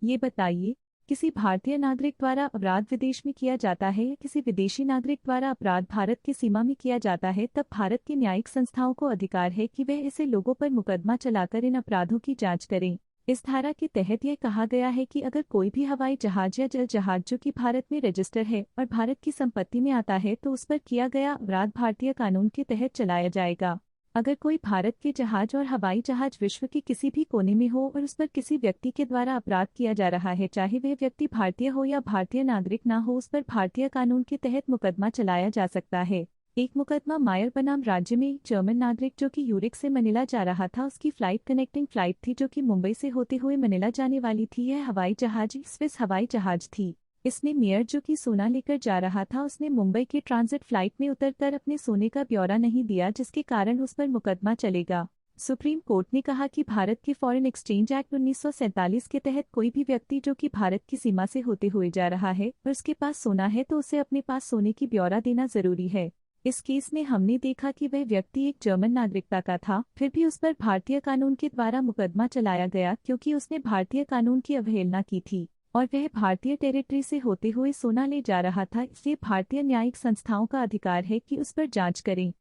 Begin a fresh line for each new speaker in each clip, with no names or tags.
ये बताइए, किसी भारतीय नागरिक द्वारा अपराध विदेश में किया जाता है या किसी विदेशी नागरिक द्वारा अपराध भारत की सीमा में किया जाता है, तब भारत की न्यायिक संस्थाओं को अधिकार है कि वह ऐसे लोगों पर मुकदमा चलाकर इन अपराधों की जांच करें। इस धारा के तहत यह कहा गया है कि अगर कोई भी हवाई जहाज या जल जहाज जो कि भारत में रजिस्टर है और भारत की संपत्ति में आता है तो उस पर किया गया अपराध भारतीय कानून के तहत चलाया जाएगा। अगर कोई भारत के जहाज और हवाई जहाज विश्व के किसी भी कोने में हो और उस पर किसी व्यक्ति के द्वारा अपराध किया जा रहा है, चाहे वह व्यक्ति भारतीय हो या भारतीय नागरिक ना हो, उस पर भारतीय कानून के तहत मुकदमा चलाया जा सकता है। एक मुकदमा मायर बनाम राज्य में एक जर्मन नागरिक जो कि यूरिक से मनीला जा रहा था, उसकी फ्लाइट कनेक्टिंग फ्लाइट थी जो कि मुंबई से होते हुए मनीला जाने वाली थी। यह हवाई जहाज स्विस हवाई जहाज थी। इसमें मेयर जो कि सोना लेकर जा रहा था, उसने मुंबई की ट्रांजिट फ्लाइट में उतरकर अपने सोने का ब्यौरा नहीं दिया, जिसके कारण उस पर मुकदमा चलेगा। सुप्रीम कोर्ट ने कहा कि भारत के फॉरेन एक्सचेंज एक्ट 1947 के तहत कोई भी व्यक्ति जो कि भारत की सीमा से होते हुए जा रहा है और उसके पास सोना है तो उसे अपने पास सोने की ब्यौरा देना जरूरी है। इस केस में हमने देखा कि वह व्यक्ति एक जर्मन नागरिकता का था, फिर भी उस पर भारतीय कानून के द्वारा मुकदमा चलाया गया क्योंकि उसने भारतीय कानून की अवहेलना की थी और वह भारतीय टेरिटरी से होते हुए सोना ले जा रहा था। इसलिए भारतीय न्यायिक संस्थाओं का अधिकार है कि उस पर जांच करें।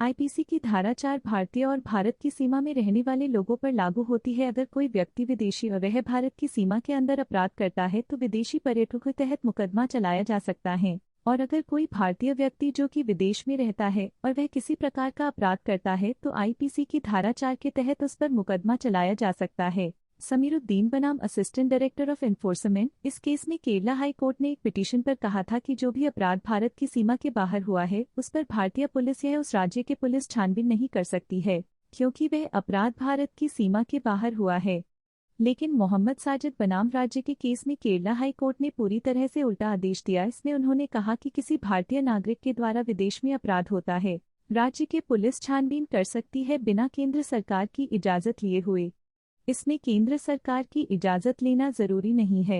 आईपीसी की धारा 4 भारतीय और भारत की सीमा में रहने वाले लोगों पर लागू होती है। अगर कोई व्यक्ति विदेशी और वह भारत की सीमा के अंदर अपराध करता है तो विदेशी पर्यटकों के तहत मुकदमा चलाया जा सकता है, और अगर कोई भारतीय व्यक्ति जो कि विदेश में रहता है और वह किसी प्रकार का अपराध करता है तो आईपीसी की धारा 4 के तहत उस पर मुकदमा चलाया जा सकता है। समीरुद्दीन बनाम असिस्टेंट डायरेक्टर ऑफ एनफोर्समेंट। इस केस में केरला हाई कोर्ट ने एक पिटीशन पर कहा था कि जो भी अपराध भारत की सीमा के बाहर हुआ है उस पर भारतीय पुलिस या उस राज्य की पुलिस छानबीन नहीं कर सकती है क्योंकि वह अपराध भारत की सीमा के बाहर हुआ है। लेकिन मोहम्मद साजिद बनाम राज्य के केस में केरला हाई कोर्ट ने पूरी तरह से उल्टा आदेश दिया। इसमें उन्होंने कहा कि किसी भारतीय नागरिक के द्वारा विदेश में अपराध होता है, राज्य की पुलिस छानबीन कर सकती है बिना केंद्र सरकार की इजाजत लिए हुए। इसमें केंद्र सरकार की इजाजत लेना जरूरी नहीं है।